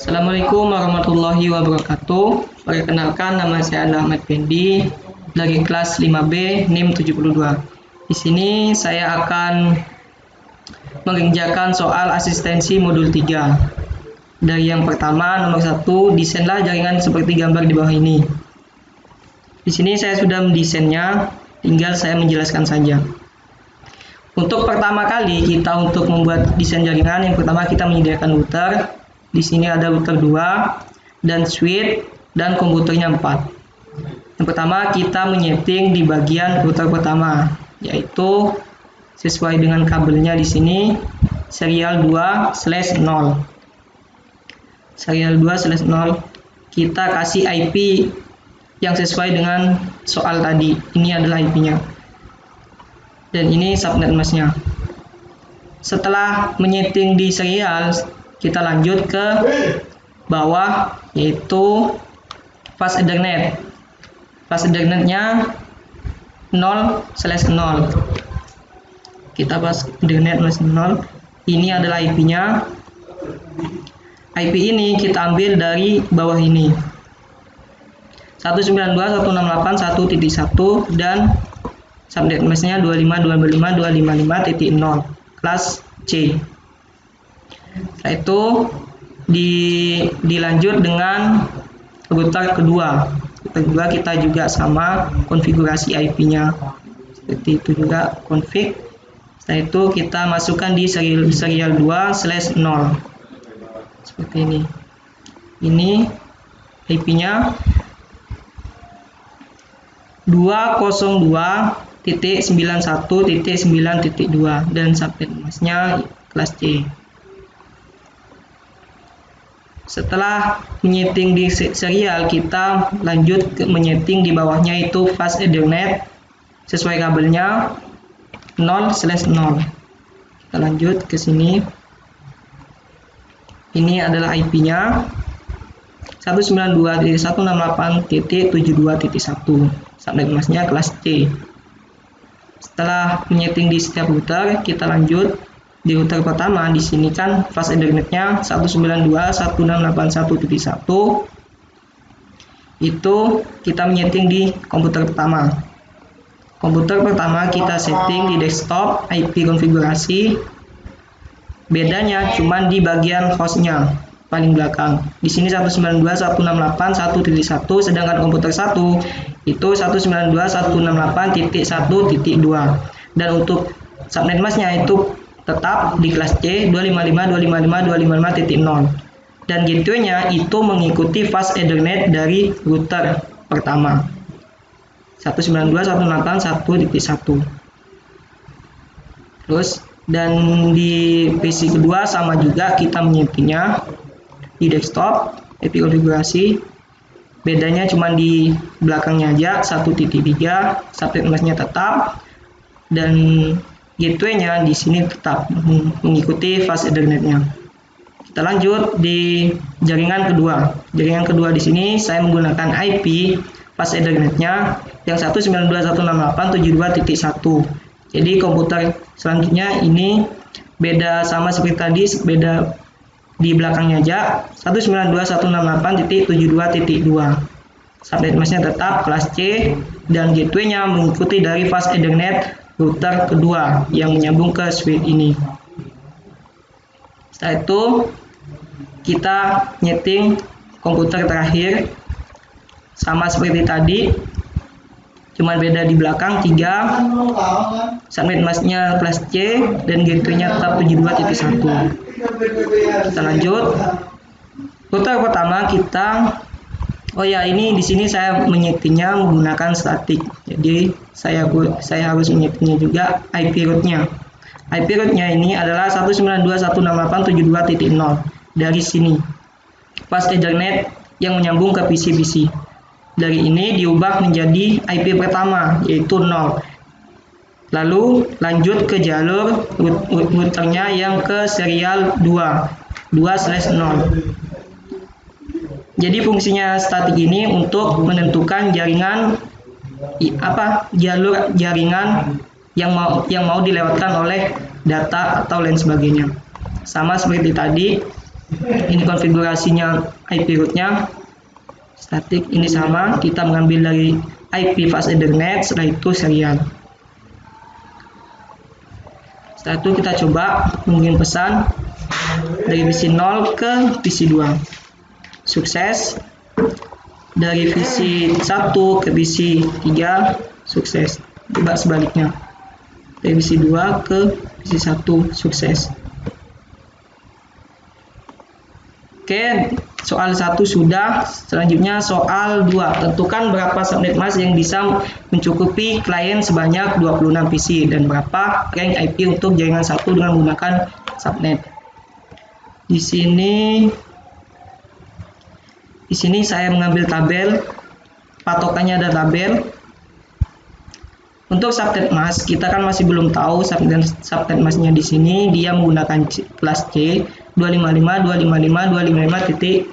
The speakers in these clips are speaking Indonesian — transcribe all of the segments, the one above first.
Assalamualaikum warahmatullahi wabarakatuh. Perkenalkan, nama saya Ahmad Fendi dari kelas 5B NIM 72. Di sini saya akan mengerjakan soal asistensi modul 3. Dari yang pertama, nomor 1, desainlah jaringan seperti gambar di bawah ini. Di sini saya sudah mendesainnya, tinggal saya menjelaskan saja. Untuk pertama kali kita untuk membuat desain jaringan, yang pertama kita menyediakan router. Di sini ada router 2 dan switch dan komputernya 4. Yang pertama kita menyeting di bagian router pertama, yaitu sesuai dengan kabelnya di sini serial 2/0. Serial 2/0 kita kasih IP yang sesuai dengan soal tadi. Ini adalah IP-nya. Dan ini subnet masknya. Setelah menyeting di serial, kita lanjut ke bawah, yaitu fast Ethernet. Fast Ethernetnya 0/0. Kita fast Ethernet 0/0. Ini adalah IP-nya. IP ini kita ambil dari bawah ini. 192.168.1.1 dan subnet masknya 25.255.255.0 kelas C. Setelah itu dilanjut dengan router kedua. Router kedua kita juga sama konfigurasi IP-nya. Seperti itu juga config. Setelah itu kita masukkan di serial 2/0. Seperti ini. Ini IP-nya 202.91.9.2 dan subnet masknya kelas C. Setelah menyeting di serial, kita lanjut ke menyeting di bawahnya, itu fast Ethernet sesuai kabelnya 0/0. Kita lanjut ke sini. Ini adalah IP-nya 192.168.72.1. Subnet masknya kelas C. Setelah menyeting di setiap router, kita lanjut di router pertama. Di sini kan fast Ethernetnya 192.168.1.1. Itu kita menyeting di komputer pertama. Komputer pertama kita setting di desktop IP konfigurasi. Bedanya cuma di bagian hostnya paling belakang. Di sini 192.168.1.1, sedangkan komputer 1 itu 192.168.1.2. Dan untuk subnet masknya itu tetap di kelas C 255.255.255.0. Dan gateway-nya itu mengikuti fast Ethernet dari router pertama 192.168.1.1. Terus dan di PC kedua sama juga kita menyetingnya di desktop IP konfigurasi. Bedanya cuma di belakangnya aja 1.3, subnet masknya tetap, dan gateway-nya di sini tetap mengikuti fast Ethernet-nya. Kita lanjut di jaringan kedua. Jaringan kedua di sini saya menggunakan IP fast Ethernet-nya yang 192.168.72.1. Jadi komputer selanjutnya ini beda sama seperti tadi, beda di belakangnya aja 192.168.72.2. Subnet masknya tetap kelas C dan gateway-nya mengikuti dari fast Ethernet router kedua yang menyambung ke switch ini. Setelah itu kita nyeting komputer terakhir sama seperti tadi, cuma beda di belakang 3. Subnet masknya kelas C dan gateway-nya tetap 72.1. Kita lanjut. Router pertama kita, ini di sini saya menyetingnya menggunakan statik. Jadi saya harus menyetingnya juga IP root-nya. IP root-nya ini adalah 192.168.72.0 dari sini. Fast Ethernet yang menyambung ke PC-PC. Dari ini diubah menjadi IP pertama, yaitu 0. Lalu lanjut ke jalur routernya yang ke serial 2/0. Jadi fungsinya statik ini untuk menentukan jaringan jalur jaringan yang mau dilewatkan oleh data atau lain sebagainya. Sama seperti tadi, Ini konfigurasinya IP rootnya statik, ini sama, kita mengambil dari IP fast Ethernet, setelah itu serial. Setelah itu kita coba mengirim pesan dari PC 0 ke PC 2. Sukses. Dari PC 1 ke PC 3 sukses. Coba sebaliknya. Dari PC 2 ke PC 1 sukses. Oke, soal 1 sudah. Selanjutnya soal 2. Tentukan berapa subnet mask yang bisa mencukupi klien sebanyak 26 PC dan berapa rank IP untuk jaringan 1 dengan menggunakan subnet. Di sini saya mengambil tabel. Patokannya ada tabel. Untuk subnet mask kita kan masih belum tahu subnet masknya di sini dia menggunakan kelas C 255, 255, 255 titik,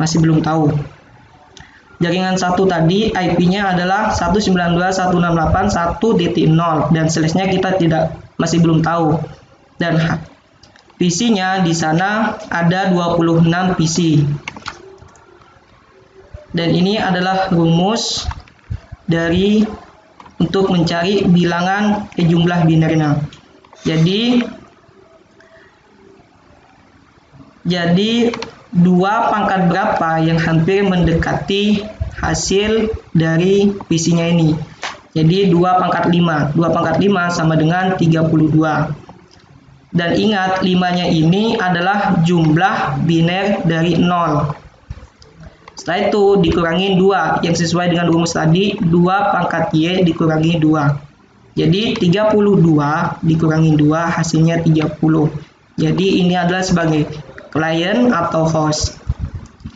masih belum tahu. Jaringan 1 tadi IP-nya adalah 192.168.1.0 dan slash-nya kita masih belum tahu. Dan PC-nya di sana ada 26 PC. Dan ini adalah rumus untuk mencari bilangan jumlah binernya. Jadi 2 pangkat berapa yang hampir mendekati hasil dari PC-nya ini. Jadi 2 pangkat 5. 2 pangkat 5 sama dengan 32. Dan ingat 5-nya ini adalah jumlah biner dari 0. Setelah itu dikurangi 2 yang sesuai dengan rumus tadi, 2 pangkat Y dikurangi 2. Jadi 32 dikurangi 2 hasilnya 30. Jadi ini adalah sebagai client atau host.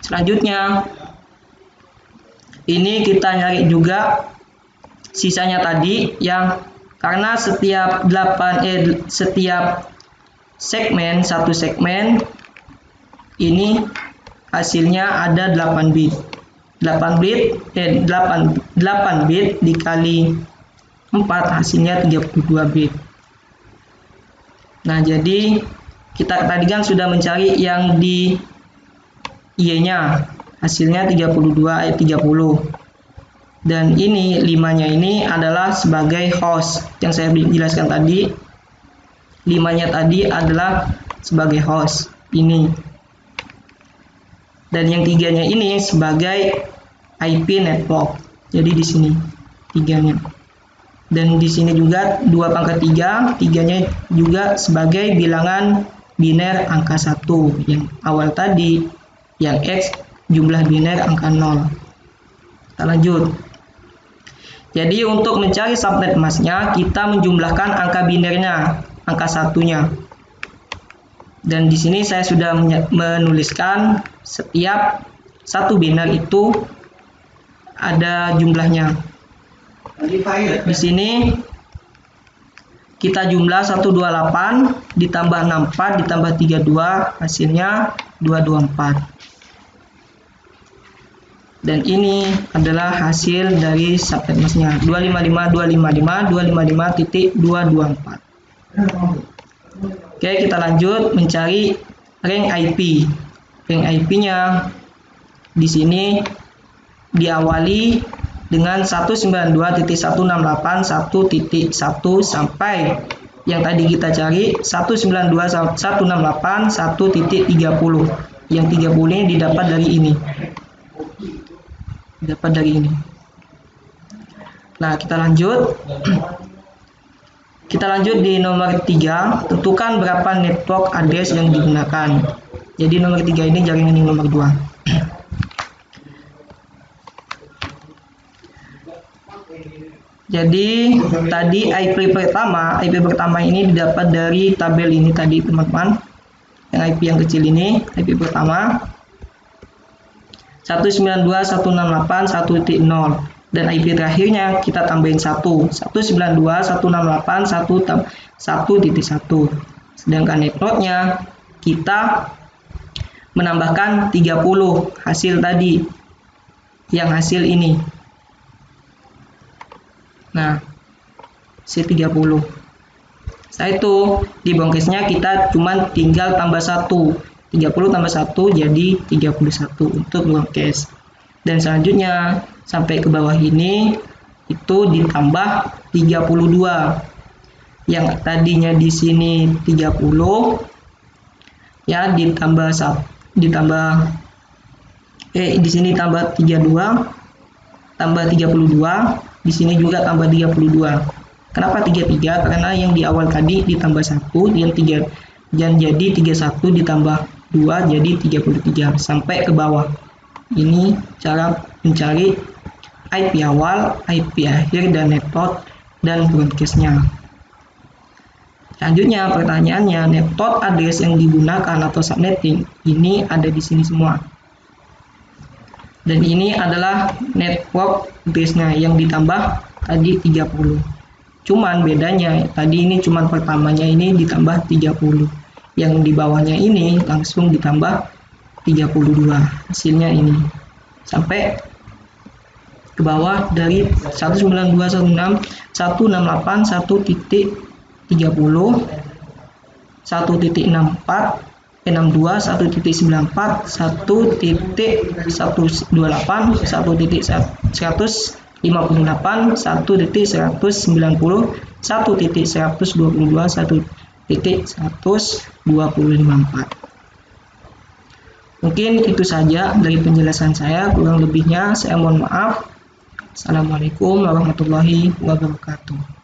Selanjutnya ini kita nyari juga sisanya tadi yang karena setiap segmen, satu segmen ini hasilnya ada 8 bit. 8 bit dikali 4 hasilnya 32 bit. Nah, jadi kita tadi kan sudah mencari yang di Y-nya, hasilnya 30. Dan ini 5-nya ini adalah sebagai host. Yang saya jelaskan tadi, 5-nya tadi adalah sebagai host ini. Dan yang 3-nya ini sebagai IP network. Jadi di sini 3-nya. Dan di sini juga 2 pangkat 3, 3-nya juga sebagai bilangan biner angka 1 yang awal tadi, yang X jumlah biner angka 0. Kita lanjut. Jadi untuk mencari subnet masknya kita menjumlahkan angka binernya, angka 1-nya. Dan di sini saya sudah menuliskan setiap satu biner itu ada jumlahnya. Di sini kita jumlah 128 ditambah 64 ditambah 32 hasilnya 224. Dan ini adalah hasil dari subnet masknya 255.255.255.224. Oke, kita lanjut mencari rank IP. Rank IP-nya di sini diawali dengan 192.168.1.1 sampai yang tadi kita cari 192.168.1.30. Yang 30 ini didapat dari ini. Nah, kita lanjut. Kita lanjut di nomor 3, tentukan berapa network address yang digunakan. Jadi nomor 3 ini jaringan yang nomor 2. Jadi tadi IP pertama ini didapat dari tabel ini tadi teman-teman. Yang IP yang kecil ini IP pertama 192.168.1.0 dan IP terakhirnya kita tambahin 1 192.168.1.1. Sedangkan networknya kita menambahkan 30 hasil tadi yang hasil ini. Nah, C30. Setelah itu di bongkesnya kita cuma tinggal tambah 1 30 tambah 1 jadi 31 untuk broadcast. Dan selanjutnya sampai ke bawah ini itu ditambah 32. Yang tadinya di sini 30 ya ditambah di sini tambah 32 tambah 32, di sini juga tambah 32. Kenapa 33? Karena yang di awal tadi ditambah 1 dan jadi 31 ditambah 2 jadi 33 sampai ke bawah. Ini cara mencari IP awal, IP akhir, dan network dan broadcast-nya. Selanjutnya pertanyaannya, network address yang digunakan atau subnetting ini ada di sini semua. Dan ini adalah network address-nya yang ditambah tadi 30. Cuman bedanya tadi ini cuman pertamanya ini ditambah 30. Yang di bawahnya ini langsung ditambah 32. Hasilnya ini. Sampai ke bawah dari 192.168 1.30 1.64 62 1.94 1.128 1.158 1.190 1.122 1.124. Mungkin itu saja dari penjelasan saya, kurang lebihnya saya mohon maaf. Assalamualaikum warahmatullahi wabarakatuh.